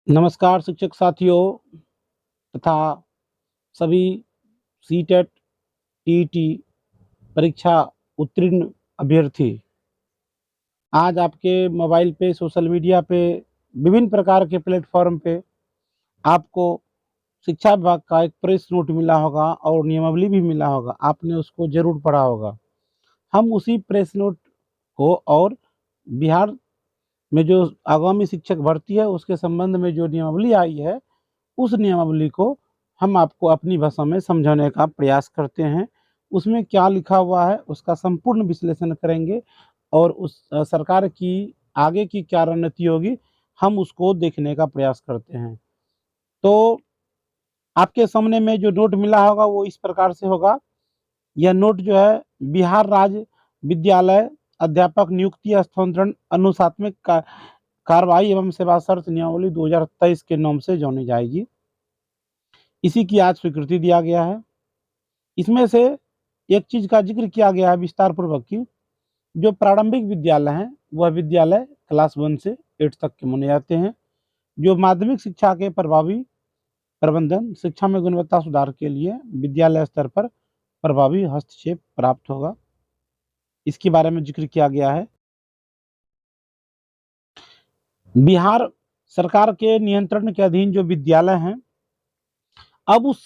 नमस्कार शिक्षक साथियों तथा सभी सीटेट, टीईटी परीक्षा उत्तीर्ण अभ्यर्थी। आज आपके मोबाइल पे, सोशल मीडिया पे, विभिन्न प्रकार के प्लेटफॉर्म पे आपको शिक्षा विभाग का एक प्रेस नोट मिला होगा और नियमावली भी मिला होगा। आपने उसको ज़रूर पढ़ा होगा। हम उसी प्रेस नोट को और बिहार में जो आगामी शिक्षक भर्ती है उसके संबंध में जो नियमावली आई है, उस नियमावली को हम आपको अपनी भाषा में समझाने का प्रयास करते हैं। उसमें क्या लिखा हुआ है उसका संपूर्ण विश्लेषण करेंगे और उस सरकार की आगे की क्या रणनीति होगी, हम उसको देखने का प्रयास करते हैं। तो आपके सामने में जो नोट मिला होगा वो इस प्रकार से होगा। यह नोट जो है बिहार राज्य विद्यालय अध्यापक नियुक्ति हस्तांतरण अनुशासनिक कार्रवाई एवं सेवा शर्त नियमावली 2023 के नाम से जानी जाएगी। इसी की आज स्वीकृति दिया गया है। इसमें से एक चीज़ का जिक्र किया गया है विस्तार पूर्वक की जो प्रारंभिक विद्यालय हैं वह विद्यालय क्लास 1 से 8 तक के माने जाते हैं। जो माध्यमिक शिक्षा के प्रभावी प्रबंधन शिक्षा में गुणवत्ता सुधार के लिए विद्यालय स्तर पर प्रभावी हस्तक्षेप प्राप्त होगा, इसके बारे में जिक्र किया गया है। बिहार सरकार के नियंत्रण के अधीन जो विद्यालय हैं, अब उस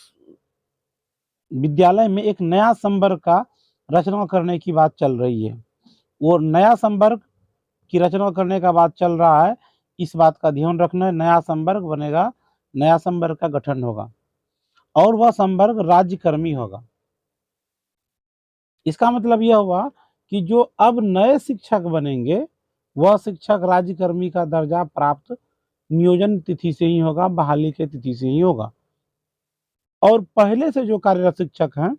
विद्यालय में एक नया संवर्ग का रचना करने की बात चल रही है। वो नया संवर्ग की रचना करने का बात चल रहा है, इस बात का ध्यान रखना है। नया संवर्ग बनेगा, नया संवर्ग का गठन होगा और वह संवर्ग राज्यकर्मी होगा। इसका मतलब यह हुआ कि जो अब नए शिक्षक बनेंगे वह शिक्षक राज्यकर्मी का दर्जा प्राप्त नियोजन तिथि से ही होगा, बहाली के तिथि से ही होगा। और पहले से जो कार्यरत शिक्षक हैं,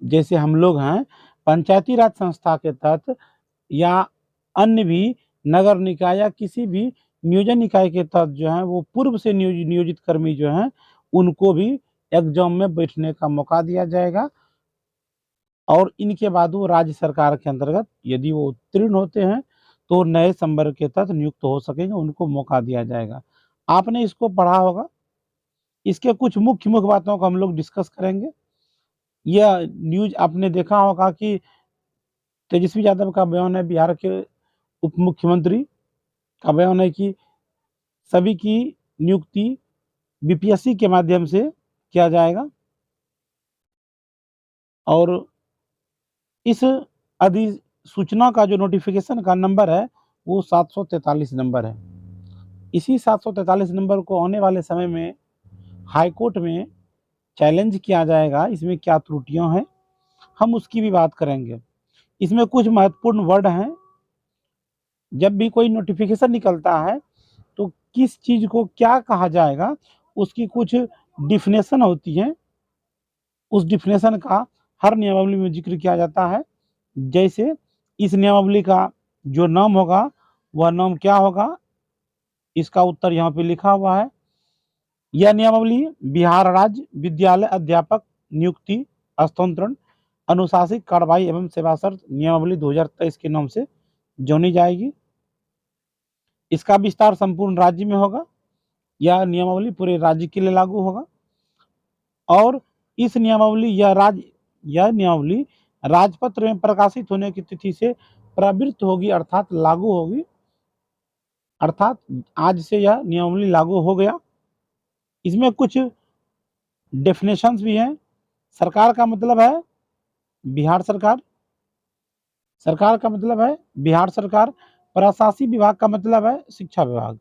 जैसे हम लोग हैं, पंचायती राज संस्था के तहत या अन्य भी नगर निकाय या किसी भी नियोजन निकाय के तहत जो है वो पूर्व से नियोजित कर्मी जो हैं उनको भी एग्जाम में बैठने का मौका दिया जाएगा और इनके बाद वो राज्य सरकार के अंतर्गत यदि वो उत्तीर्ण होते हैं तो नए संवर्ग के तहत नियुक्त हो सकेंगे, उनको मौका दिया जाएगा। आपने इसको पढ़ा होगा। इसके कुछ मुख्य मुख्य बातों को हम लोग डिस्कस करेंगे। यह न्यूज आपने देखा होगा कि तेजस्वी यादव का बयान है, बिहार के उप मुख्यमंत्री का बयान है कि सभी की नियुक्ति बीपीएससी के माध्यम से किया जाएगा और इस अधिसूचना का जो नोटिफिकेशन का नंबर है वो 743 नंबर है। इसी 743 नंबर को आने वाले समय में हाई कोर्ट में चैलेंज किया जाएगा। इसमें क्या त्रुटियां हैं हम उसकी भी बात करेंगे। इसमें कुछ महत्वपूर्ण वर्ड हैं। जब भी कोई नोटिफिकेशन निकलता है तो किस चीज़ को क्या कहा जाएगा उसकी कुछ डिफिनेशन होती है। उस डिफिनेशन का हर नियमावली में जिक्र किया जाता है। जैसे इस नियमावली का जो नाम होगा वह नाम क्या होगा, इसका उत्तर यहाँ पे लिखा हुआ है। यह नियमावली बिहार राज्य विद्यालय अध्यापक नियुक्ति हस्तांतरण अनुशासित कार्रवाई एवं सेवा शर्त नियमावली 2023 के नाम से जानी जाएगी। इसका विस्तार संपूर्ण राज्य में होगा। यह नियमावली पूरे राज्य के लिए लागू होगा और इस नियमावली यह नियमावली राजपत्र में प्रकाशित होने की तिथि से प्रवृत्त होगी, अर्थात लागू होगी। अर्थात आज से यह नियमावली लागू हो गया। इसमें कुछ डेफिनेशंस भी हैं। सरकार का मतलब है बिहार सरकार, सरकार का मतलब है बिहार सरकार। प्रशासनिक विभाग का मतलब है शिक्षा विभाग।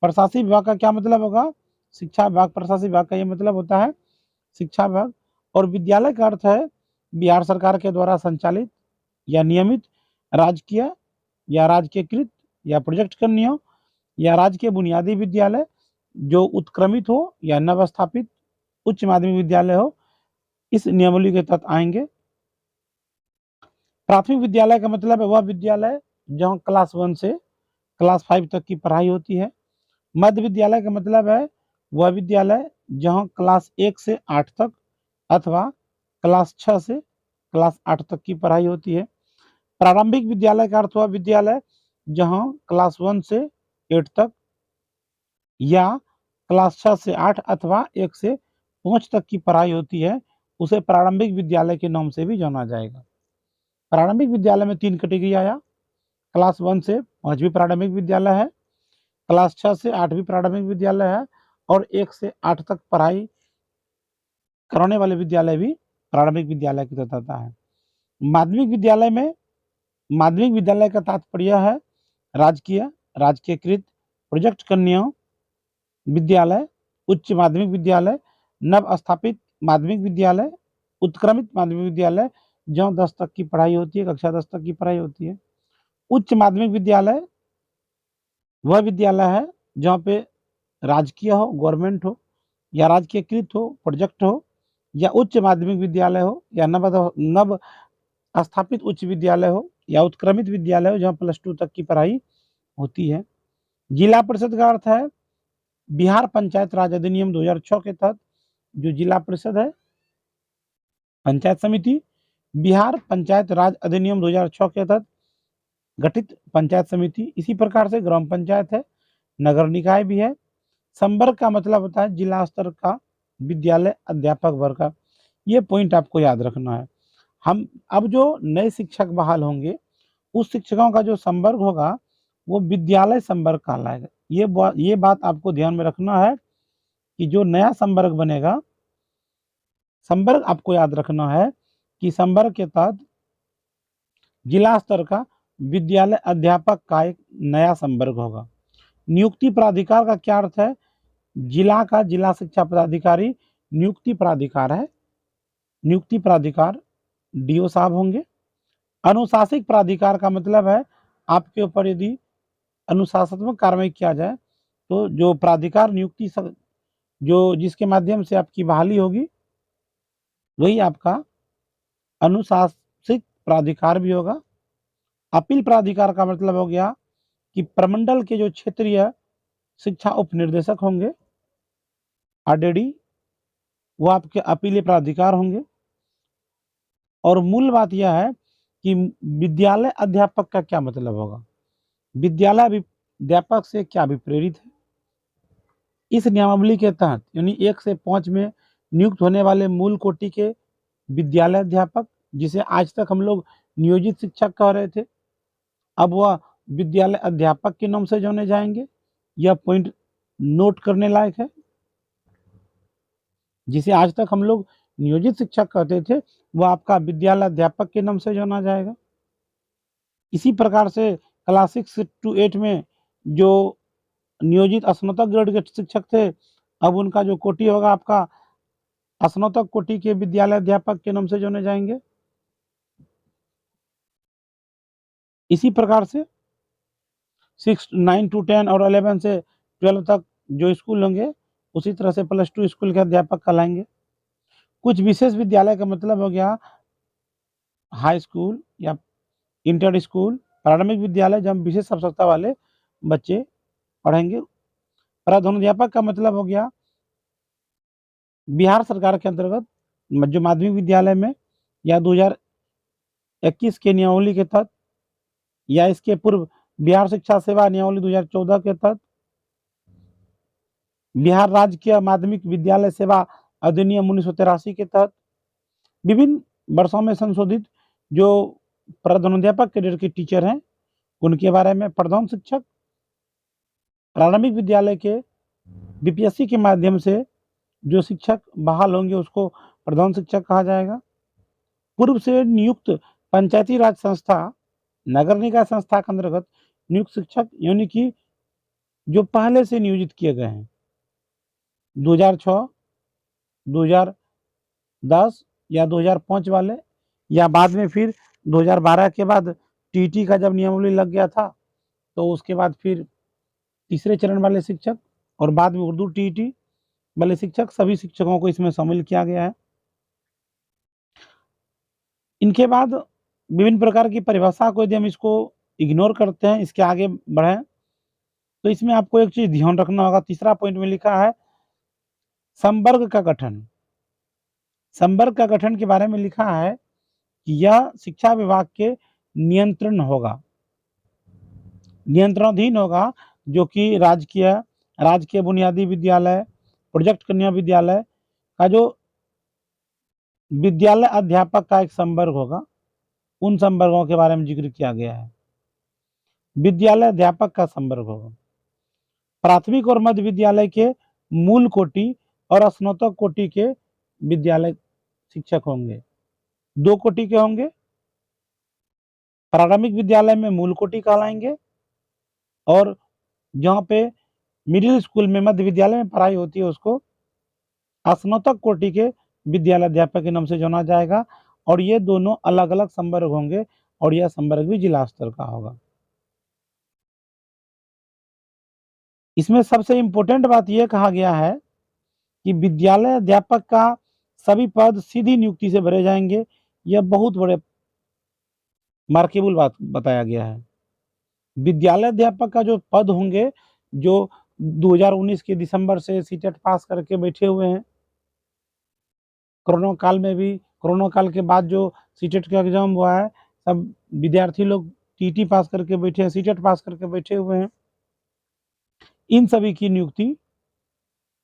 प्रशासनिक विभाग का क्या मतलब होगा, शिक्षा विभाग। प्रशासनिक विभाग का ये मतलब होता है शिक्षा विभाग। और विद्यालय का अर्थ है बिहार सरकार के द्वारा संचालित या नियमित राजकीय या राजकीयकृत या प्रोजेक्ट करनी हो या राज्य के बुनियादी विद्यालय जो उत्क्रमित हो या नवस्थापित उच्च माध्यमिक विद्यालय हो, इस नियमावली के तहत आएंगे। प्राथमिक विद्यालय का मतलब है वह विद्यालय जहाँ क्लास 1 से क्लास 5 तक की पढ़ाई होती है। मध्य विद्यालय का मतलब है वह विद्यालय जहाँ क्लास 1 से 8 तक अथवा क्लास 6 से क्लास 8 तक की पढ़ाई होती है। प्रारंभिक विद्यालय का अर्थ हुआ विद्यालय जहाँ क्लास 1 से 8 तक, या क्लास 6 से 8 अथवा 1 से 5 तक की पढ़ाई होती है, उसे प्रारंभिक विद्यालय के नाम से भी जाना जाएगा। प्रारंभिक विद्यालय में 3 कैटेगरी आया, क्लास 1 से 5वीं प्रारंभिक विद्यालय है, क्लास 6 से 8वीं प्रारंभिक विद्यालय है, और 1 से 8 तक पढ़ाई कराने वाले विद्यालय भी प्रारंभिक विद्यालय की तहत आता है। माध्यमिक विद्यालय में, माध्यमिक विद्यालय का तात्पर्य है राजकीय, राजकीयकृत, प्रोजेक्ट कन्या विद्यालय, उच्च माध्यमिक विद्यालय, नव स्थापित माध्यमिक विद्यालय, उत्क्रमित माध्यमिक विद्यालय, जहाँ 10 तक की पढ़ाई होती है, कक्षा 10 तक की पढ़ाई होती है। उच्च माध्यमिक विद्यालय वह विद्यालय है जहाँ पे राजकीय हो, गवर्नमेंट हो, या राजकीयकृत हो, प्रोजेक्ट हो, या उच्च माध्यमिक विद्यालय हो, या नव स्थापित उच्च विद्यालय हो, या उत्क्रमित विद्यालय हो जहाँ +2 तक की पढ़ाई होती है। जिला परिषद का अर्थ है बिहार पंचायत राज अधिनियम 2006 के तहत जो जिला परिषद है, पंचायत समिति, बिहार पंचायत राज अधिनियम 2006 के तहत गठित पंचायत समिति। इसी प्रकार से ग्राम पंचायत है, नगर निकाय भी है। संवर्ग का मतलब होता है जिला स्तर का विद्यालय अध्यापक वर्ग का। ये पॉइंट आपको याद रखना है। हम अब जो नए शिक्षक बहाल होंगे, उस शिक्षकों का जो संवर्ग होगा वो विद्यालय संवर्ग कहलाएगा। ये बात आपको ध्यान में रखना है कि जो नया संवर्ग बनेगा, संवर्ग आपको याद रखना है कि संवर्ग के तहत जिला स्तर का विद्यालय अध्यापक का एक नया संवर्ग होगा। नियुक्ति प्राधिकार का क्या अर्थ है? जिला का जिला शिक्षा पदाधिकारी नियुक्ति प्राधिकार है। नियुक्ति प्राधिकार डीओ साहब होंगे। अनुशासिक प्राधिकार का मतलब है आपके ऊपर यदि अनुशासनात्मक कार्रवाई किया जाए तो जो प्राधिकार नियुक्ति जो जिसके माध्यम से आपकी बहाली होगी वही आपका अनुशासिक प्राधिकार भी होगा। अपील प्राधिकार का मतलब हो गया कि प्रमंडल के जो क्षेत्रीय शिक्षा उप निर्देशक होंगे, आरडीडी, वो आपके अपीलीय प्राधिकार होंगे। और मूल बात यह है कि विद्यालय अध्यापक का क्या मतलब होगा, विद्यालय अध्यापक से क्या अभिप्रेरित है। इस नियमावली के तहत यानी 1 से 5 में नियुक्त होने वाले मूल कोटि के विद्यालय अध्यापक, जिसे आज तक हम लोग नियोजित शिक्षक कह रहे थे, अब वह विद्यालय अध्यापक के नाम से जाने जाएंगे। यह पॉइंट नोट करने लायक है। जिसे आज तक हम लोग नियोजित शिक्षक कहते थे, वह आपका विद्यालय अध्यापक के नाम से जाना जाएगा। इसी प्रकार से क्लास 6 to 8 में जो नियोजित स्नातक ग्रेड के शिक्षक थे, अब उनका जो कोटि होगा आपका स्नातक कोटि के विद्यालय अध्यापक के नाम से जाने जाएंगे। इसी प्रकार से 6, 9 to 10 और 11 से 12 तक जो स्कूल होंगे, उसी तरह से +2 स्कूल के अध्यापक कहलाएंगे। कुछ विशेष विद्यालय का मतलब हो गया हाई स्कूल या इंटर स्कूल, प्रारंभिक विद्यालय जहाँ विशेष आवश्यकता वाले बच्चे पढ़ेंगे। प्रधानाध्यापक का मतलब हो गया बिहार सरकार के अंतर्गत जो माध्यमिक विद्यालय में या 2021 के नियमावली के तहत या इसके पूर्व बिहार शिक्षा सेवा नियमावली 2014 के तहत, बिहार राज्य के माध्यमिक विद्यालय सेवा अधिनियम 1983 के तहत, विभिन्न वर्षों में संशोधित जो प्रधानाध्यापक कैडर के टीचर हैं उनके बारे में। प्रधान शिक्षक प्रारंभिक विद्यालय के बीपीएससी के माध्यम से जो शिक्षक बहाल होंगे उसको प्रधान शिक्षक कहा जाएगा। पूर्व से नियुक्त पंचायती राज संस्था, नगर निकाय संस्था के अंतर्गत नियुक्त शिक्षक यानी कि जो पहले से नियोजित किए गए हैं 2006, 2010 या 2005 वाले, या बाद में फिर 2012 के बाद टीटी का जब नियमावली लग गया था तो उसके बाद फिर तीसरे चरण वाले शिक्षक और बाद में उर्दू टीटी वाले शिक्षक, सभी शिक्षकों को इसमें शामिल किया गया है। इनके बाद विभिन्न प्रकार की परिभाषा को यदि हम इसको इग्नोर करते हैं, इसके आगे बढ़े तो इसमें आपको एक चीज ध्यान रखना होगा। तीसरा पॉइंट में लिखा है संवर्ग का गठन। संवर्ग का गठन के बारे में लिखा है कि यह शिक्षा विभाग के नियंत्रण होगा, नियंत्रणाधीन होगा जो कि राजकीय बुनियादी विद्यालय, प्रोजेक्ट कन्या विद्यालय का जो विद्यालय अध्यापक का एक संवर्ग होगा, उन संवर्गों के बारे में जिक्र किया गया है। विद्यालय अध्यापक का संवर्ग होगा। प्राथमिक और मध्य विद्यालय के मूल कोटि और स्नातक कोटि के विद्यालय शिक्षक होंगे। 2 कोटि के होंगे। प्रारंभिक विद्यालय में मूल कोटि कहलाएंगे और जहाँ पे मिडिल स्कूल में, मध्य विद्यालय में पढ़ाई होती है उसको स्नातक कोटि के विद्यालय अध्यापक के नाम से जाना जाएगा। और ये दोनों अलग अलग संवर्ग होंगे और यह संवर्ग भी जिला स्तर का होगा। इसमें सबसे इंपॉर्टेंट बात यह कहा गया है कि विद्यालय अध्यापक का सभी पद सीधी नियुक्ति से भरे जाएंगे। यह बहुत बड़े मार्केबल बात बताया गया है। विद्यालय अध्यापक का जो पद होंगे, जो 2019 के दिसंबर से सीटेट पास करके बैठे हुए हैं, कोरोना काल के बाद जो सीटेट का एग्जाम हुआ है, सब विद्यार्थी लोग टीटी पास करके बैठे हैं, सीटेट पास करके बैठे हुए हैं। इन सभी की नियुक्ति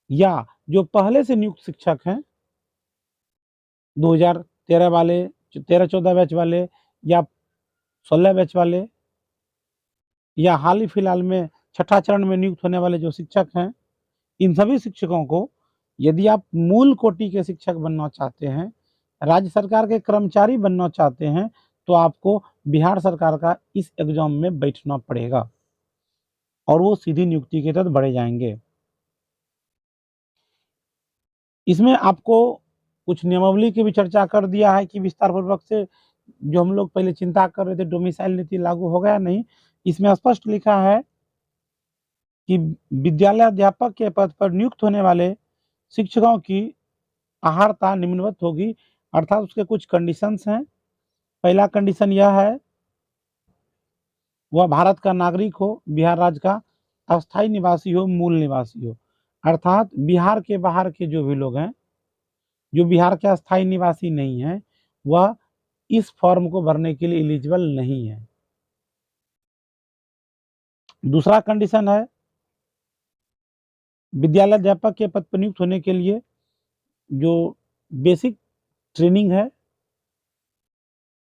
या जो पहले से नियुक्त शिक्षक हैं, 2013 वाले, 13-14 बैच वाले या 16 बैच वाले या हाल ही फिलहाल में छठा चरण में नियुक्त होने वाले जो शिक्षक हैं, इन सभी शिक्षकों को यदि आप मूल कोटि के शिक्षक बनना चाहते हैं, राज्य सरकार के कर्मचारी बनना चाहते हैं, तो आपको बिहार सरकार का इस एग्जाम में बैठना पड़ेगा और वो सीधी नियुक्ति के तहत बढ़े जाएंगे। इसमें आपको कुछ नियमावली की भी चर्चा कर दिया है कि विस्तार पूर्वक से, जो हम लोग पहले चिंता कर रहे थे डोमिसाइल नीति लागू हो गया नहीं, इसमें स्पष्ट लिखा है कि विद्यालय अध्यापक के पद पर नियुक्त होने वाले शिक्षकों की अहर्ता निम्नवत होगी, अर्थात उसके कुछ कंडीशंस हैं। पहला कंडीशन यह है, वह भारत का नागरिक हो, बिहार राज्य का अस्थायी निवासी हो, मूल निवासी हो। अर्थात बिहार के बाहर के जो भी लोग हैं, जो बिहार के अस्थायी निवासी नहीं है, वह इस फॉर्म को भरने के लिए एलिजिबल नहीं है। दूसरा कंडीशन है, विद्यालय अध्यापक के पद पर नियुक्त होने के लिए जो बेसिक ट्रेनिंग है,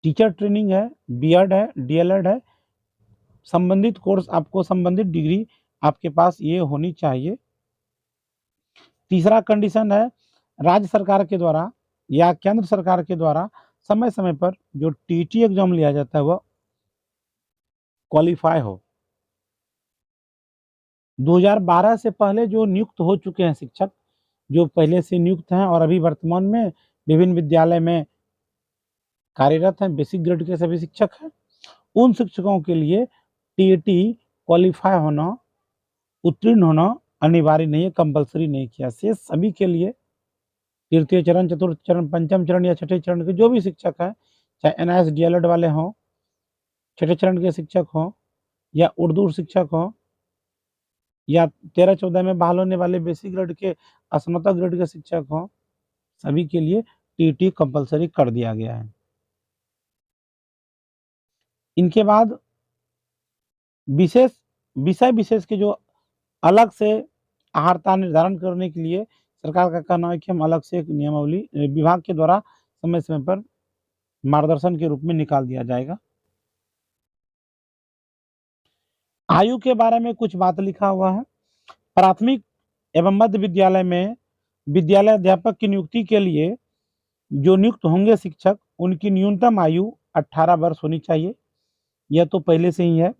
टीचर ट्रेनिंग है, बीएड है, डीएलएड है, संबंधित कोर्स, आपको संबंधित डिग्री आपके पास ये होनी चाहिए। तीसरा कंडीशन है, राज्य सरकार के द्वारा या केंद्र सरकार के द्वारा समय समय पर जो टीटी एग्जाम लिया जाता है वह क्वालिफाई हो। 2012 से पहले जो नियुक्त हो चुके हैं शिक्षक, जो पहले से नियुक्त हैं और अभी वर्तमान में विभिन्न विद्यालय में कार्यरत हैं, बेसिक ग्रेड के सभी शिक्षक हैं, उन शिक्षकों के लिए टीटी क्वालिफाई होना, उत्तीर्ण होना अनिवार्य नहीं है, कंपलसरी नहीं किया। शेष सभी के लिए तृतीय चरण, चतुर्थ चरण, पंचम चरण या छठे चरण के जो भी शिक्षक हैं, चाहे एनआईएस डीएलएड वाले हों, छठे चरण के शिक्षक हों या उर्दू शिक्षक हों या 13-14 में बहाल होने वाले बेसिक ग्रेड के स्नातक ग्रेड के शिक्षक हों, सभी के लिए टीटी कंपलसरी कर दिया गया है। इनके बाद विषय विशेष के जो अलग से अहर्ता निर्धारण करने के लिए सरकार का कहना है कि हम अलग से एक नियमावली विभाग के द्वारा समय समय पर मार्गदर्शन के रूप में निकाल दिया जाएगा। आयु के बारे में कुछ बात लिखा हुआ है। प्राथमिक एवं मध्य विद्यालय में विद्यालय अध्यापक की नियुक्ति के लिए जो नियुक्त होंगे शिक्षक, उनकी न्यूनतम आयु 18 वर्ष होनी चाहिए, यह तो पहले से ही है।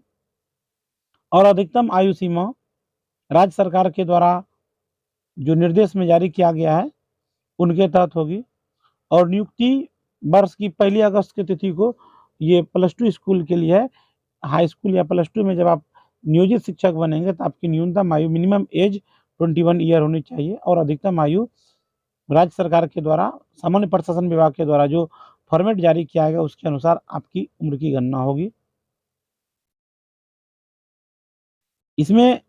और अधिकतम आयु सीमा राज्य सरकार के द्वारा जो निर्देश में जारी किया गया है उनके तहत होगी। और नियुक्ति वर्ष की 1 अगस्त की तिथि को ये +2 स्कूल के लिए है। हाई स्कूल या +2 में जब आप नियोजित शिक्षक बनेंगे तो आपकी न्यूनतम आयु, मिनिमम एज 21 ईयर होनी चाहिए और अधिकतम आयु राज्य सरकार के द्वारा, सामान्य प्रशासन विभाग के द्वारा जो फॉर्मेट जारी किया गया उसके अनुसार आपकी उम्र की गणना होगी। इसमें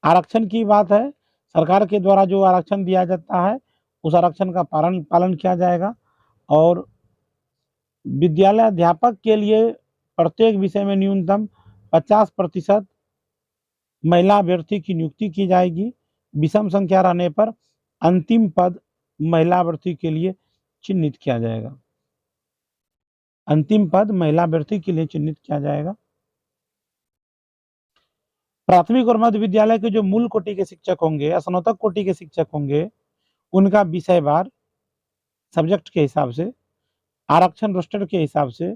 आरक्षण की बात है, सरकार के द्वारा जो आरक्षण दिया जाता है उस आरक्षण का पालन किया जाएगा। और विद्यालय अध्यापक के लिए प्रत्येक विषय में न्यूनतम 50% महिला अभ्यर्थी की नियुक्ति की जाएगी। विषम संख्या रहने पर अंतिम पद महिला अभ्यर्थी के लिए चिन्हित किया जाएगा। अंतिम पद महिला अभ्यर्थी के लिए चिन्हित किया जाएगा। प्राथमिक और मध्य विद्यालय के जो मूल कोटि के शिक्षक होंगे या स्नातक कोटि के शिक्षक होंगे, उनका विषयवार सब्जेक्ट के हिसाब से, आरक्षण रोस्टर के हिसाब से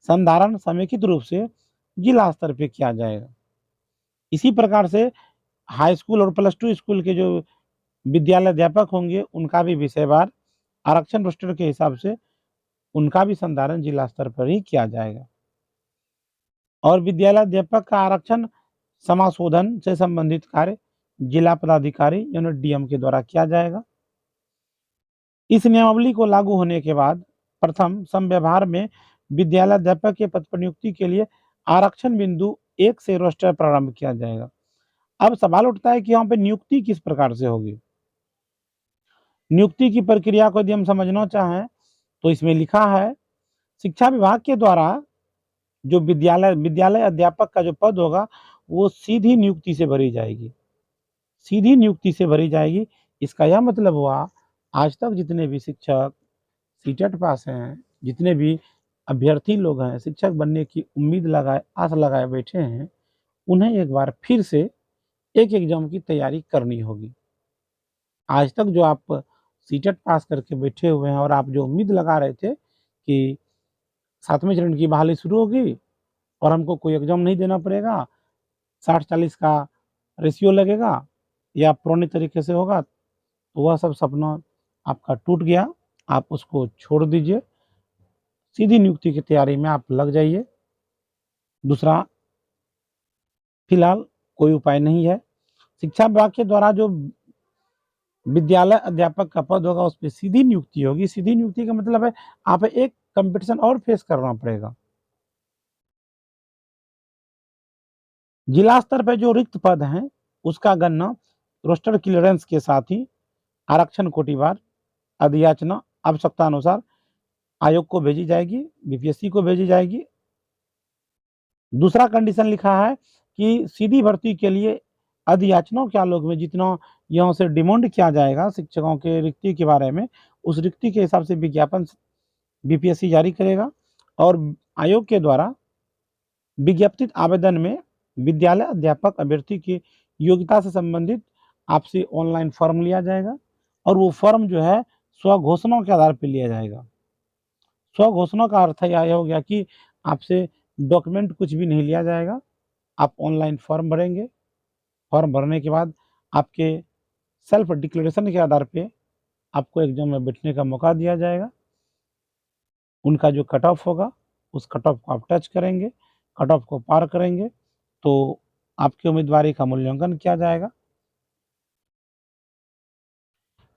संधारण समेकित रूप से जिला स्तर पे किया जाएगा। इसी प्रकार से हाई स्कूल और प्लस टू स्कूल के जो विद्यालय अध्यापक होंगे, उनका भी विषयवार आरक्षण रोस्टर के हिसाब से उनका भी संधारण जिला स्तर पर ही किया जाएगा। और विद्यालय अध्यापक का आरक्षण समाशोधन से संबंधित कार्य जिला पदाधिकारी यानी डीएम के द्वारा किया जाएगा। इस नियमावली को लागू होने के बाद प्रथम समव्यवहार में विद्यालय अध्यापक के पद पर नियुक्ति के लिए आरक्षण बिंदु 1 से रोस्टर प्रारंभ किया जाएगा। अब सवाल उठता है कि यहाँ पे नियुक्ति किस प्रकार से होगी। नियुक्ति की प्रक्रिया को यदि हम समझना चाहें तो इसमें लिखा है, शिक्षा विभाग के द्वारा जो विद्यालय अध्यापक का जो पद होगा वो सीधी नियुक्ति से भरी जाएगी। सीधी नियुक्ति से भरी जाएगी। इसका यह मतलब हुआ, आज तक जितने भी शिक्षक सीटेट पास हैं, जितने भी अभ्यर्थी लोग हैं, शिक्षक बनने की उम्मीद लगाए, आस लगाए बैठे हैं, उन्हें एक बार फिर से एक एग्जाम की तैयारी करनी होगी। आज तक जो आप सीटेट पास करके बैठे हुए हैं और आप जो उम्मीद लगा रहे थे कि 7वें चरण की बहाली शुरू होगी और हमको कोई एग्जाम नहीं देना पड़ेगा, 60-40 का रेशियो लगेगा या पुराने तरीके से होगा, तो वह सब सपना आपका टूट गया। आप उसको छोड़ दीजिए, सीधी नियुक्ति की तैयारी में आप लग जाइए। दूसरा, फिलहाल कोई उपाय नहीं है। शिक्षा विभाग के द्वारा जो विद्यालय अध्यापक का पद होगा उस पर सीधी नियुक्ति होगी। सीधी नियुक्ति का मतलब है आप एक कंपटीशन और फेस करना पड़ेगा। जिला स्तर पर जो रिक्त पद हैं उसका गणना रोस्टर क्लियरेंस के साथ ही आरक्षण कोटिवार अधियाचना आवश्यकता अनुसार आयोग को भेजी जाएगी, बीपीएससी को भेजी जाएगी। दूसरा कंडीशन लिखा है कि सीधी भर्ती के लिए अधियाचनाओं के आलोक में जितना यहाँ से डिमांड किया जाएगा शिक्षकों के रिक्ति के बारे में, उस रिक्ति के हिसाब से विज्ञापन बीपीएससी जारी करेगा और आयोग के द्वारा विज्ञप्तित आवेदन में विद्यालय अध्यापक अभ्यर्थी की योग्यता से संबंधित आपसे ऑनलाइन फॉर्म लिया जाएगा और वो फॉर्म जो है स्वघोषणा के आधार पर लिया जाएगा। स्वघोषणा का अर्थ यह हो गया कि आपसे डॉक्यूमेंट कुछ भी नहीं लिया जाएगा, आप ऑनलाइन फॉर्म भरेंगे। फॉर्म भरने के बाद आपके सेल्फ डिक्लेरेशन के आधार पे आपको एग्जाम में बैठने का मौका दिया जाएगा। उनका जो कट ऑफ होगा उस कट ऑफ को आप टच करेंगे, कट ऑफ को पार करेंगे तो आपकी उम्मीदवारी का मूल्यांकन किया जाएगा।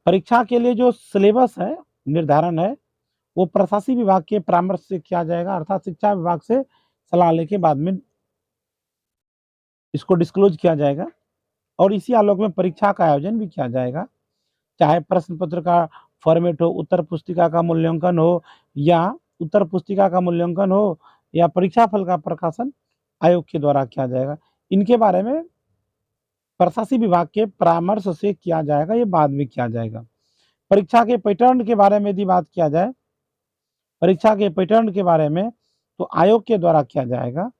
परीक्षा के लिए जो सिलेबस है, निर्धारण है, वो प्रशासनिक विभाग के परामर्श से किया जाएगा, अर्थात शिक्षा विभाग से सलाह लेके बाद में इसको डिस्क्लोज किया जाएगा और इसी आलोक में परीक्षा का आयोजन भी किया जाएगा। चाहे प्रश्न पत्र का फॉर्मेट हो, उत्तर पुस्तिका का मूल्यांकन हो या उत्तर पुस्तिका का मूल्यांकन हो या परीक्षा फल का प्रकाशन आयोग के द्वारा किया जाएगा। इनके बारे में प्रशासनिक विभाग के परामर्श से किया जाएगा, ये बाद में किया जाएगा। परीक्षा के पैटर्न के बारे में यदि बात किया जाए, परीक्षा के पैटर्न के बारे में तो आयोग के द्वारा किया जाएगा।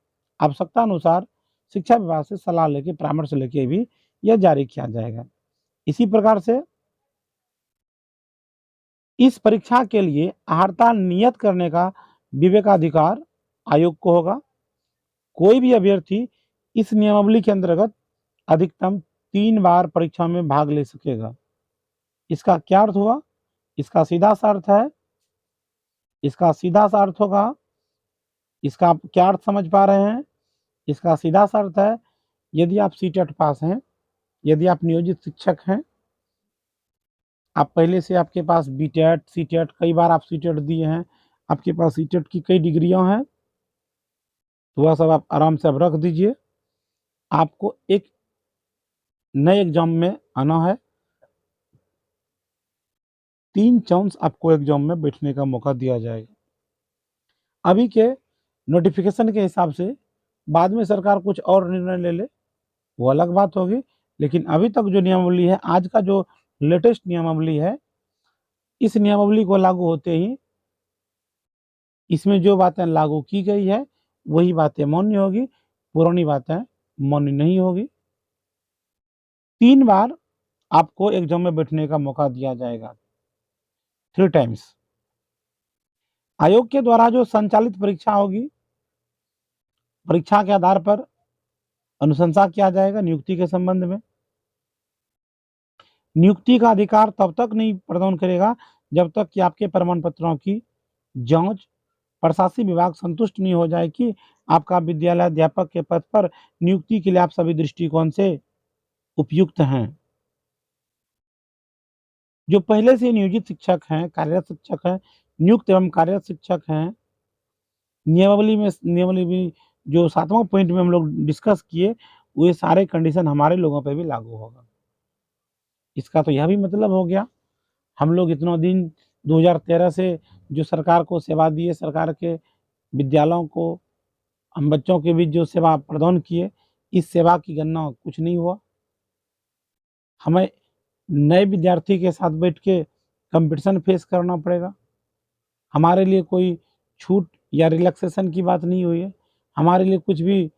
आवश्यकता अनुसार शिक्षा विभाग से सलाह लेके, परामर्श लेके भी यह जारी किया जाएगा। इसी प्रकार से इस परीक्षा के लिए अर्हता नियत करने का विवेकाधिकार आयोग को होगा। कोई भी अभ्यर्थी इस नियमावली के अंतर्गत अधिकतम 3 बार परीक्षा में भाग ले सकेगा। इसका क्या अर्थ हुआ? इसका सीधा सा अर्थ है, इसका सीधा सा अर्थ होगा, इसका आप क्या अर्थ समझ पा रहे हैं? इसका सीधा सा अर्थ है, यदि आप सीटेट पास हैं, यदि आप नियोजित शिक्षक हैं, आप पहले से आपके पास बीटेट, सीटेट, कई बार आप सीटेट दिए हैं, आपके पास सीटेट की कई डिग्रियां हैं, तो वह सब आप आराम से अब रख दीजिए। आपको एक नए एग्जाम में आना है, 3 चांस आपको एग्जाम में बैठने का मौका दिया जाएगा। अभी के नोटिफिकेशन के हिसाब से बाद में सरकार कुछ और निर्णय ले ले, वो अलग बात होगी। लेकिन अभी तक जो नियमावली है, आज का जो लेटेस्ट नियमावली है, इस नियमावली को लागू होते ही इसमें जो बातें लागू की गई है वही बातें मान्य होगी, पुरानी बातें मान्य नहीं होगी। 3 बार आपको एग्जाम में बैठने का मौका दिया जाएगा, 3 टाइम्स। आयोग के द्वारा जो संचालित परीक्षा होगी, परीक्षा के आधार पर अनुशंसा किया जाएगा नियुक्ति के संबंध में। नियुक्ति का अधिकार तब तक नहीं प्रदान करेगा जब तक कि आपके प्रमाण पत्रों की जांच प्रशासनिक विभाग संतुष्ट नहीं हो जाए कि आपका विद्यालय अध्यापक के पद पर नियुक्ति के लिए आप सभी दृष्टिकोण से उपयुक्त हैं। जो पहले से नियोजित शिक्षक हैं, कार्यरत शिक्षक हैं, नियुक्त एवं कार्यरत शिक्षक हैं, नियमावली में जो 7वां पॉइंट में हम लोग डिस्कस किए, वो सारे कंडीशन हमारे लोगों पे भी लागू होगा। इसका तो यह भी मतलब हो गया, हम लोग इतना दिन 2013 से जो सरकार को सेवा दिए, सरकार के विद्यालयों को हम बच्चों के बीच जो सेवा प्रदान किए, इस सेवा की गणना कुछ नहीं हुआ। हमें नए विद्यार्थी के साथ बैठ के कंपटीशन फेस करना पड़ेगा। हमारे लिए कोई छूट या रिलैक्सेशन की बात नहीं हुई है, हमारे लिए कुछ भी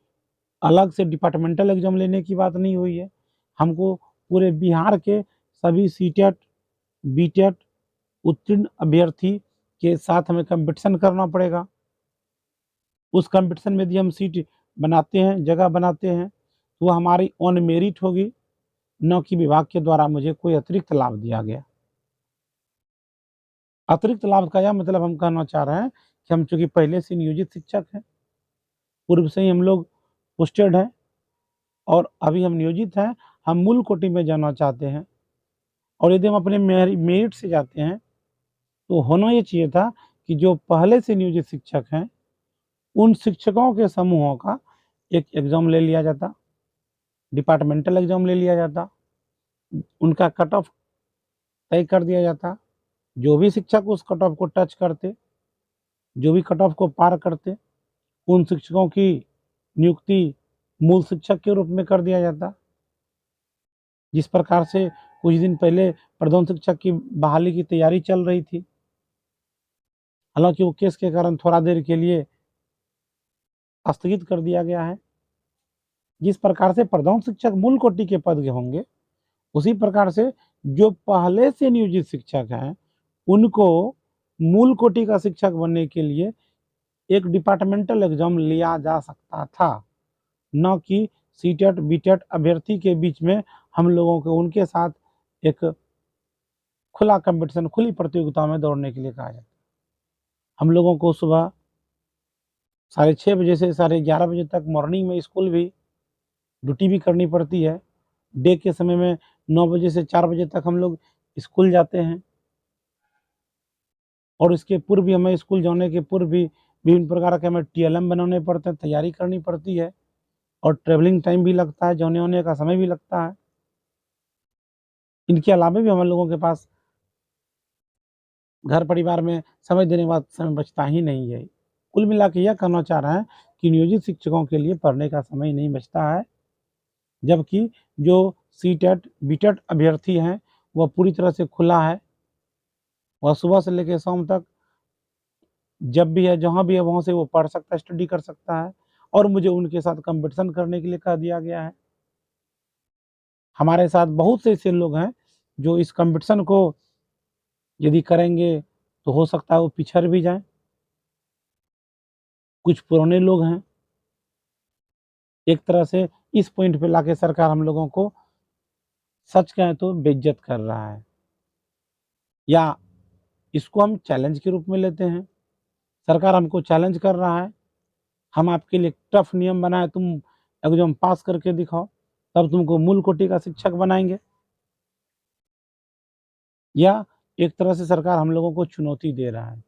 अलग से डिपार्टमेंटल एग्जाम लेने की बात नहीं हुई है। हमको पूरे बिहार के सभी सीटेट, बीटेट उत्तीर्ण अभ्यर्थी के साथ हमें कंपटीशन करना पड़ेगा। उस कंपटीशन में यदि हम सीट बनाते हैं, जगह बनाते हैं, तो वो हमारी ऑन मेरिट होगी, न कि विभाग के द्वारा मुझे कोई अतिरिक्त लाभ दिया गया। अतिरिक्त लाभ का यह मतलब हम कहना चाह रहे हैं कि हम चूंकि पहले से नियोजित शिक्षक हैं, पूर्व से ही हम लोग पोस्टेड हैं और अभी हम नियोजित हैं, हम मूल कोटि में जाना चाहते हैं और यदि हम अपने मेरिट से जाते हैं तो होना ये चाहिए था कि जो पहले से नियोजित शिक्षक हैं, उन शिक्षकों के समूहों का एक एग्जाम ले लिया जाता, डिपार्टमेंटल एग्जाम ले लिया जाता, उनका कट ऑफ तय कर दिया जाता। जो भी शिक्षक उस कट ऑफ को टच करते, जो भी कट ऑफ को पार करते, उन शिक्षकों की नियुक्ति मूल शिक्षक के रूप में कर दिया जाता। जिस प्रकार से कुछ दिन पहले प्रधान शिक्षक की बहाली की तैयारी चल रही थी, हालांकि वो केस के कारण थोड़ा देर के लिए स्थगित कर दिया गया है। जिस प्रकार से प्रधान शिक्षक मूल कोटि के पद के होंगे, उसी प्रकार से जो पहले से नियोजित शिक्षक हैं, उनको मूल कोटि का शिक्षक बनने के लिए एक डिपार्टमेंटल एग्जाम लिया जा सकता था, न कि सीटेट बीटेट अभ्यर्थी के बीच में हम लोगों को उनके साथ एक खुला कंपटीशन, खुली प्रतियोगिता में दौड़ने के लिए कहा जाता। हम लोगों को सुबह 6:30 बजे से 11:30 बजे तक मॉर्निंग में स्कूल भी ड्यूटी भी करनी पड़ती है। डे के समय में 9 बजे से 4 बजे तक हम लोग स्कूल जाते हैं और इसके पूर्व भी हमें स्कूल जाने के पूर्व भी विभिन्न प्रकार के हमें टीएलएम बनाने पड़ते हैं, तैयारी करनी पड़ती है और ट्रेवलिंग टाइम भी लगता है, जाने आने का समय भी लगता है। इनके अलावा भी हम लोगों के पास घर परिवार में समय देने का समय बचता ही नहीं है। कुल मिला के यह कहना चाह रहे हैं कि नियोजित शिक्षकों के लिए पढ़ने का समय नहीं बचता है, जबकि जो सीटेट बीटेट अभ्यर्थी हैं वह पूरी तरह से खुला है। वह सुबह से लेकर शाम तक जब भी है, जहाँ भी है, वहाँ से वो पढ़ सकता है, स्टडी कर सकता है और मुझे उनके साथ कंपटीशन करने के लिए कह दिया गया है। हमारे साथ बहुत से ऐसे लोग हैं जो इस कंपटीशन को यदि करेंगे तो हो सकता है वो पिछड़ भी जाएं। कुछ पुराने लोग हैं, एक तरह से इस पॉइंट पे लाके सरकार हम लोगों को सच कहें तो बेइज्जत कर रहा है, या इसको हम चैलेंज के रूप में लेते हैं। सरकार हमको चैलेंज कर रहा है, हम आपके लिए टफ नियम बनाए, तुम एग्जाम पास करके दिखाओ, तब तुमको मूल कोटि का शिक्षक बनाएंगे। या एक तरह से सरकार हम लोगों को चुनौती दे रहा है।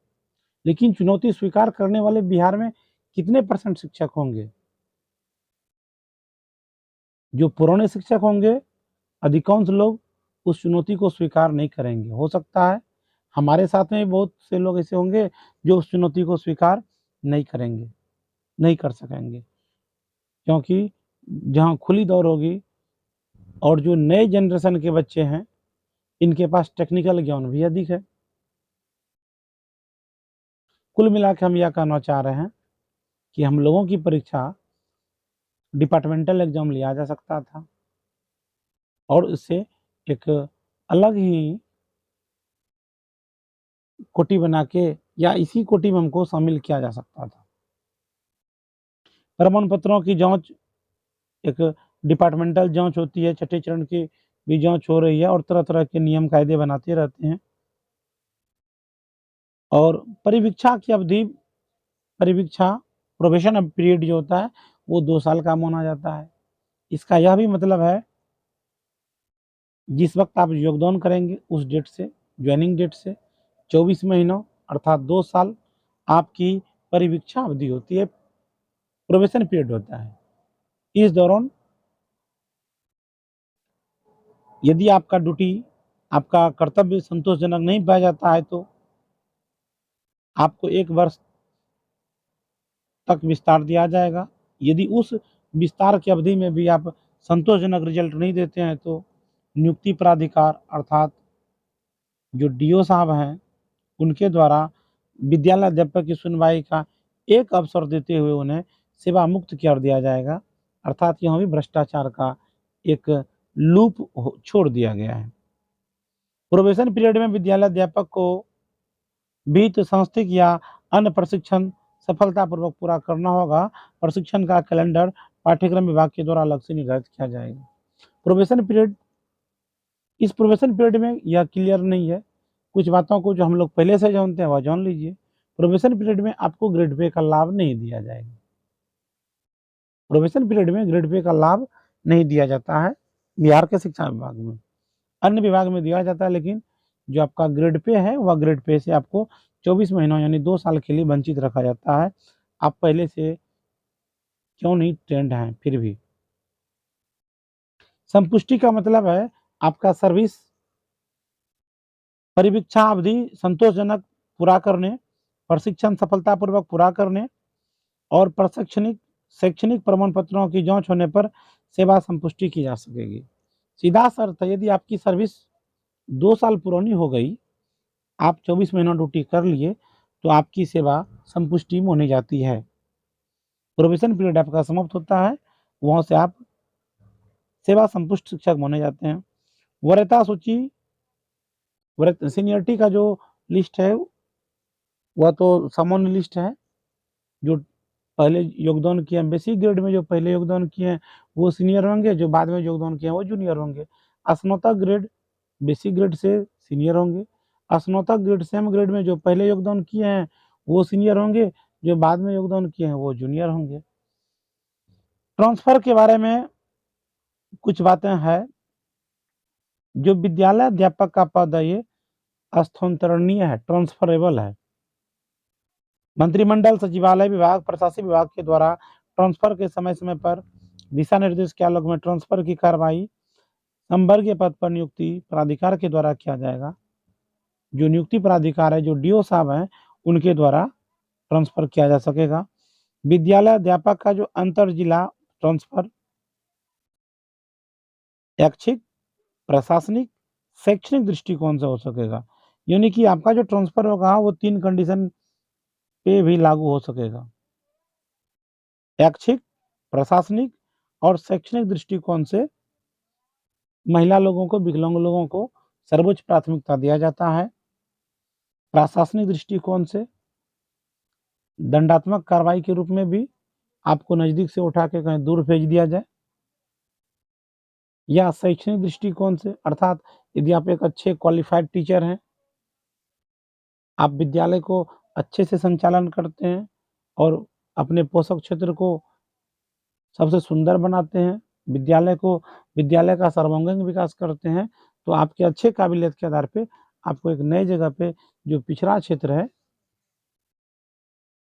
लेकिन चुनौती स्वीकार करने वाले बिहार में कितने % शिक्षक होंगे? जो पुराने शिक्षक होंगे, अधिकांश लोग उस चुनौती को स्वीकार नहीं करेंगे। हो सकता है हमारे साथ में बहुत से लोग ऐसे होंगे जो उस चुनौती को स्वीकार नहीं करेंगे, नहीं कर सकेंगे, क्योंकि जहाँ खुली दौड़ होगी और जो नए जनरेशन के बच्चे हैं इनके पास टेक्निकल ज्ञान भी अधिक है। कुल मिला के हम यह कहना चाह रहे हैं कि हम लोगों की परीक्षा डिपार्टमेंटल एग्जाम लिया जा सकता था और इससे एक अलग ही कोटि बना के या इसी कोटि में हमको शामिल किया जा सकता था। प्रमाण पत्रों की जांच एक डिपार्टमेंटल जांच होती है, छठे चरण की भी जांच हो रही है और तरह तरह के नियम कायदे बनाते रहते हैं। और परिवीक्षा की अवधि, परिवीक्षा प्रोबेशन पीरियड जो होता है वो 2 साल का माना जाता है। इसका यह भी मतलब है जिस वक्त आप योगदान करेंगे उस डेट से, ज्वाइनिंग डेट से 24 महीनों अर्थात 2 साल आपकी परिवीक्षा अवधि होती है, प्रोबेशन पीरियड होता है। इस दौरान यदि आपका ड्यूटी, आपका कर्तव्य संतोषजनक नहीं पाया जाता है तो आपको 1 वर्ष तक विस्तार दिया जाएगा। यदि उस विस्तार की अवधि में भी आप संतोषजनक रिजल्ट नहीं देते हैं तो नियुक्ति प्राधिकार अर्थात जो डीओ साहब हैं उनके द्वारा विद्यालय अध्यापक की सुनवाई का एक अवसर देते हुए उन्हें सेवा मुक्त कर दिया जाएगा। अर्थात यहाँ भी भ्रष्टाचार का एक लूप छोड़ दिया गया है। प्रोबेशन पीरियड में विद्यालय अध्यापक को वित्त सांस्थिक या अन्य प्रशिक्षण सफलतापूर्वक पूरा करना होगा। प्रशिक्षण का कैलेंडर पाठ्यक्रम विभाग के द्वारा अलग से निर्धारित किया जाएगा। प्रोबेशन पीरियड, इस प्रोबेशन पीरियड में यह क्लियर नहीं है, कुछ बातों को जो हम लोग पहले से जानते हैं वह जान लीजिए। प्रोबेशन पीरियड में आपको ग्रेड पे का लाभ नहीं दिया जाएगा। प्रोबेशन पीरियड में ग्रेड पे का लाभ नहीं दिया जाता है बिहार के शिक्षा विभाग में। अन्य विभाग में दिया जाता है, लेकिन जो आपका ग्रेड पे है वह ग्रेड पे से आपको 24 महीनों यानी 2 साल के लिए वंचित रखा जाता है। आप पहले से क्यों नहीं ट्रेंड हैं फिर भी। संपुष्टि का मतलब है आपका सर्विस परिवीक्षा अवधि संतोषजनक पूरा करने, प्रशिक्षण सफलतापूर्वक पूरा करने और प्रशिक्षणिक शैक्षणिक प्रमाण पत्रों की जांच होने पर सेवा संपुष्टि की जा सकेगी। सीधा सा अर्थ है, यदि आपकी सर्विस 2 साल पुरानी हो गई, आप 24 महीना ड्यूटी कर लिए तो आपकी सेवा संपुष्टि में होने जाती है। प्रोबेशन पीरियड आपका समाप्त होता है, वहां से आप सेवा संपुष्ट शिक्षक माने जाते हैं। वरीयता सूची, सीनियरिटी का जो लिस्ट है वह तो सामान्य लिस्ट है। जो पहले योगदान किए हैं बेसिक ग्रेड में, जो पहले योगदान किए हैं वो सीनियर होंगे, जो बाद में योगदान किए हैं वो जूनियर होंगे। स्नातक ग्रेड बेसिक ग्रेड से सीनियर होंगे। स्नातक ग्रेड सेम ग्रेड में जो पहले योगदान किए हैं वो सीनियर होंगे, जो बाद में योगदान किए हैं वो जूनियर होंगे। ट्रांसफर के बारे में कुछ बातें हैं। जो विद्यालय अध्यापक का पद है ये स्थानांतरणीय है, ट्रांसफरेबल है। मंत्रिमंडल, सचिवालय विभाग, प्रशासनिक विभाग के द्वारा ट्रांसफर के समय समय पर दिशा निर्देश के आलोक में ट्रांसफर की कार्रवाई संवर्गीय पद पर नियुक्ति प्राधिकार के द्वारा किया जाएगा। जो नियुक्ति प्राधिकार है, जो डीओ साहब हैं उनके द्वारा ट्रांसफर किया जा सकेगा। विद्यालय अध्यापक का जो अंतर जिला ट्रांसफर ऐच्छिक, प्रशासनिक, शैक्षणिक दृष्टिकोण से हो सकेगा। यानी कि आपका जो ट्रांसफर होगा वो 3 कंडीशन पे भी लागू हो सकेगा। ऐच्छिक, प्रशासनिक और शैक्षणिक दृष्टिकोण से महिला लोगों को, विकलांग लोगों को सर्वोच्च प्राथमिकता दिया जाता है। प्रशासनिक दृष्टिकोण से दंडात्मक कार्रवाई के रूप में भी आपको नजदीक से उठा के कहीं दूर भेज दिया जाए, या शैक्षणिक दृष्टिकोण से अर्थात यदि आप एक अच्छे क्वालिफाइड टीचर हैं, आप विद्यालय को अच्छे से संचालन करते हैं और अपने पोषक क्षेत्र को सबसे सुंदर बनाते हैं, विद्यालय का सर्वांगीण विकास करते हैं, तो आपके अच्छे काबिलियत के आधार पे आपको एक नई जगह पे जो पिछड़ा क्षेत्र है,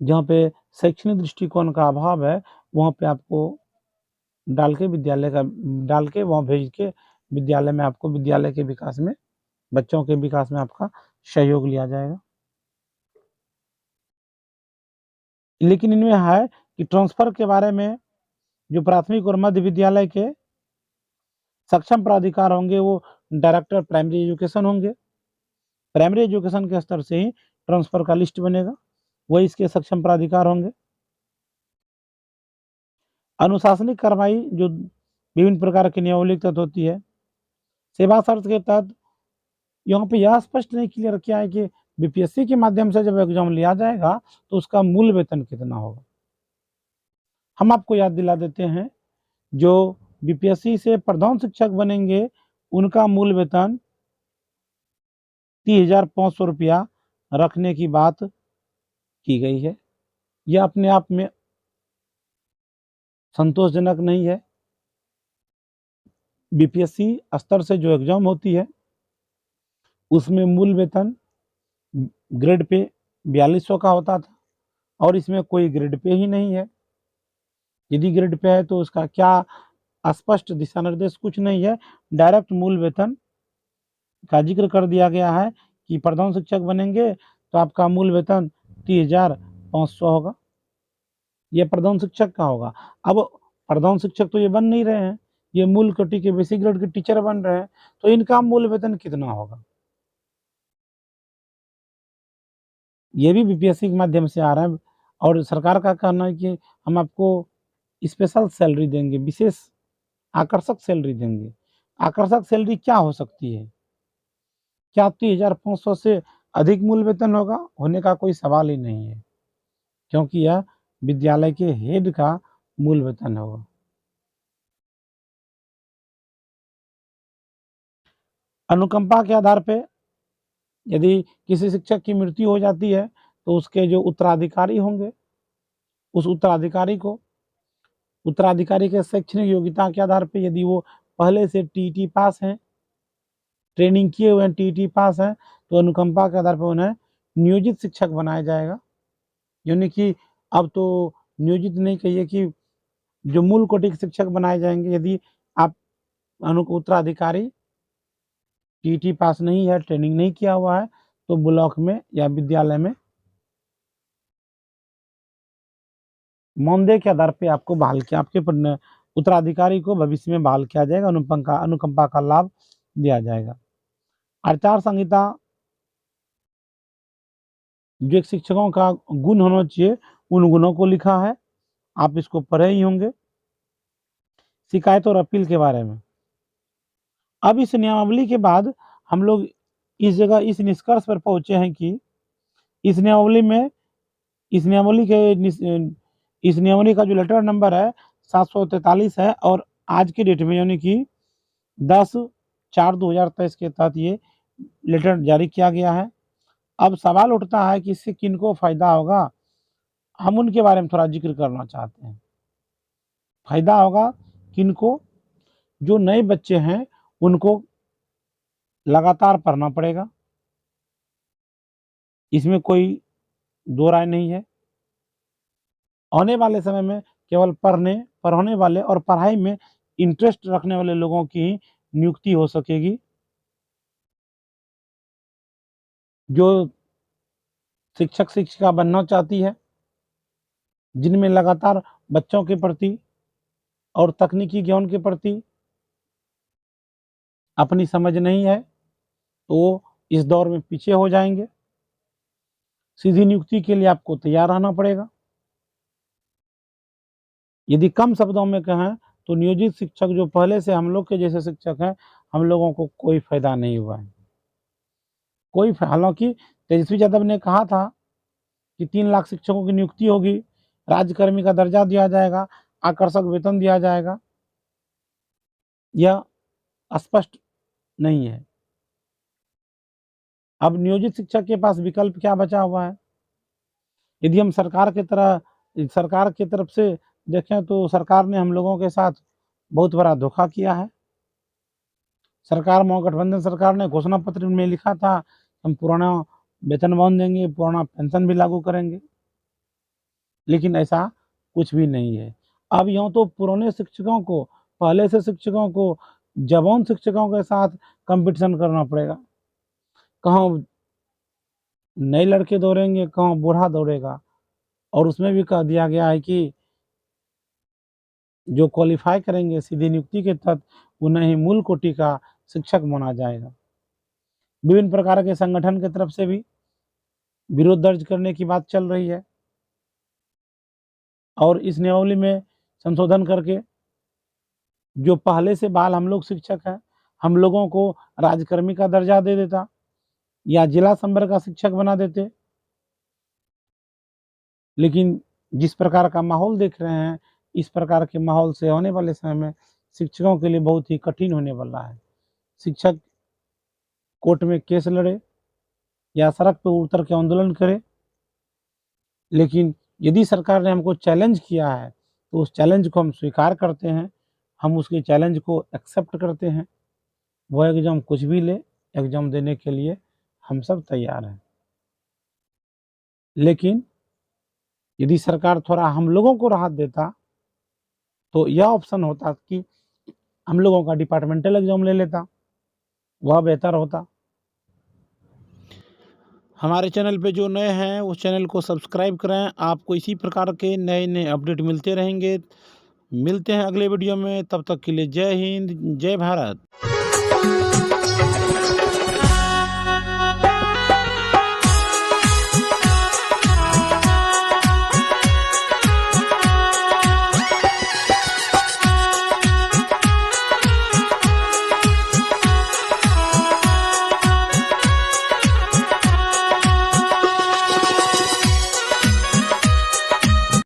जहाँ पे शैक्षणिक दृष्टिकोण का अभाव है, वहाँ पे आपको डाल के वहाँ भेज के विद्यालय में आपको विद्यालय के विकास में, बच्चों के विकास में आपका सहयोग लिया जाएगा। लेकिन इनमें है कि ट्रांसफर के बारे में जो प्राथमिक और मध्य विद्यालय के सक्षम प्राधिकार होंगे वो डायरेक्टर प्राइमरी एजुकेशन होंगे। प्राइमरी एजुकेशन के स्तर से ही ट्रांसफर का लिस्ट बनेगा, वही इसके सक्षम प्राधिकार होंगे। अनुशासनिक कार्रवाई जो विभिन्न प्रकार की नियमावली के तहत होती है। सेवा शर्त के तहत यहाँ पे यह स्पष्ट नहीं क्लियर किया है कि बीपीएससी के माध्यम से जब एग्जाम लिया जाएगा तो उसका मूल वेतन कितना होगा। हम आपको याद दिला देते हैं, जो बीपीएससी से प्रधान शिक्षक बनेंगे उनका मूल वेतन 30,500 रुपया रखने की बात की गई है। यह अपने आप में संतोषजनक नहीं है। बीपीएससी स्तर से जो एग्जाम होती है उसमें मूल वेतन ग्रेड पे 4200 का होता था और इसमें कोई ग्रेड पे ही नहीं है। यदि ग्रेड पे है तो उसका क्या स्पष्ट दिशा निर्देश कुछ नहीं है। डायरेक्ट मूल वेतन का जिक्र कर दिया गया है कि प्रधान शिक्षक बनेंगे तो आपका मूल वेतन 30,500 होगा। यह प्रधान शिक्षक का होगा। अब प्रधान शिक्षक तो ये बन नहीं रहे हैं, ये मूल कोटि के बेसिक ग्रेड के टीचर बन रहे हैं, तो इनका मूल वेतन कितना होगा? ये भी बीपीएससी के माध्यम से आ रहा है और सरकार का कहना है कि हम आपको स्पेशल सैलरी देंगे, विशेष आकर्षक सैलरी देंगे। आकर्षक सैलरी क्या हो सकती है? क्या 30,500 से अधिक मूल वेतन होगा? होने का कोई सवाल ही नहीं है, क्योंकि यह विद्यालय के हेड का मूल वेतन होगा। अनुकंपा के आधार पे यदि किसी शिक्षक की मृत्यु हो जाती है तो उसके जो उत्तराधिकारी होंगे, उस उत्तराधिकारी के शैक्षणिक योग्यता के आधार पे यदि वो पहले से टीईटी पास हैं, ट्रेनिंग किए हुए हैं, टीईटी पास हैं, तो अनुकंपा के आधार पर उन्हें नियोजित शिक्षक बनाया जाएगा। यानी कि अब तो नियोजित नहीं कहिए कि जो मूल कोटि के शिक्षक बनाए जाएंगे। यदि आप उत्तराधिकारी टीईटी पास नहीं है, ट्रेनिंग नहीं किया हुआ है, तो ब्लॉक में या विद्यालय में मानदेय के आधार पे आपको बहाल किया, आपके उत्तराधिकारी को भविष्य में बहाल किया जाएगा, अनुकंपा का लाभ दिया जाएगा। आचार संहिता जो एक शिक्षकों का गुण होना चाहिए, उन गुणों को लिखा है, आप इसको पढ़े ही होंगे। शिकायत और अपील के बारे में अब इस नियमावली के बाद हम लोग इस जगह इस निष्कर्ष पर पहुंचे हैं कि इस नियमावली का जो लेटर नंबर है 743 है और आज की डेट में यानी कि 10/4/2023 के तहत ये लेटर जारी किया गया है। अब सवाल उठता है कि इससे किनको फायदा होगा, हम उनके बारे में थोड़ा जिक्र करना चाहते हैं। फायदा होगा किनको? जो नए बच्चे हैं उनको लगातार पढ़ना पड़ेगा, इसमें कोई दो राय नहीं है। आने वाले समय में केवल पढ़ने वाले और पढ़ाई में इंटरेस्ट रखने वाले लोगों की ही नियुक्ति हो सकेगी। जो शिक्षक शिक्षिका बनना चाहती है, जिनमें लगातार बच्चों के प्रति और तकनीकी ज्ञान के प्रति अपनी समझ नहीं है, तो वो इस दौर में पीछे हो जाएंगे। सीधी नियुक्ति के लिए आपको तैयार रहना पड़ेगा। यदि कम शब्दों में कहें तो नियोजित शिक्षक जो पहले से हम लोग के जैसे शिक्षक हैं, हम लोगों को कोई फायदा नहीं हुआ है। हालांकि तेजस्वी यादव ने कहा था कि 3 लाख शिक्षकों की नियुक्ति होगी, राज्यकर्मी का दर्जा दिया जाएगा, आकर्षक वेतन दिया जाएगा। यह स्पष्ट नहीं है। अब नियोजित शिक्षक के पास विकल्प क्या बचा हुआ है? यदि हम सरकार की तरफ से देखें तो सरकार ने हम लोगों के साथ बहुत बड़ा धोखा किया है। महागठबंधन सरकार ने घोषणा पत्र में लिखा था हम पुराना वेतनमान देंगे, पुराना पेंशन भी लागू करेंगे, लेकिन ऐसा कुछ भी नहीं है। अब यूँ तो पुराने शिक्षकों को, पहले से शिक्षकों को जवान शिक्षकों के साथ कंपटीशन करना पड़ेगा। कहाँ नए लड़के दौड़ेंगे, कहाँ बूढ़ा दौड़ेगा। और उसमें भी कह दिया गया है कि जो क्वालिफाई करेंगे सीधी नियुक्ति के तहत उन्हें ही मूल कोटि का शिक्षक माना जाएगा। विभिन्न प्रकार के संगठन की तरफ से भी विरोध दर्ज करने की बात चल रही है और इस नियमावली में संशोधन करके जो पहले से बाल हम लोग शिक्षक हैं, हम लोगों को राजकर्मी का दर्जा दे देता या जिला संवर्ग का शिक्षक बना देते। लेकिन जिस प्रकार का माहौल देख रहे हैं, इस प्रकार के माहौल से आने वाले समय में शिक्षकों के लिए बहुत ही कठिन होने वाला है। शिक्षक कोर्ट में केस लड़े या सड़क पर उतर के आंदोलन करे, लेकिन यदि सरकार ने हमको चैलेंज किया है तो उस चैलेंज को हम स्वीकार करते हैं, हम उसके चैलेंज को एक्सेप्ट करते हैं। वो एग्ज़ाम कुछ भी ले, एग्ज़ाम देने के लिए हम सब तैयार हैं। लेकिन यदि सरकार थोड़ा हम लोगों को राहत देता तो यह ऑप्शन होता कि हम लोगों का डिपार्टमेंटल एग्ज़ाम ले लेता, वह बेहतर होता। हमारे चैनल पे जो नए हैं उस चैनल को सब्सक्राइब करें, आपको इसी प्रकार के नए-नए अपडेट मिलते रहेंगे। मिलते हैं अगले वीडियो में, तब तक के लिए जय हिंद, जय भारत।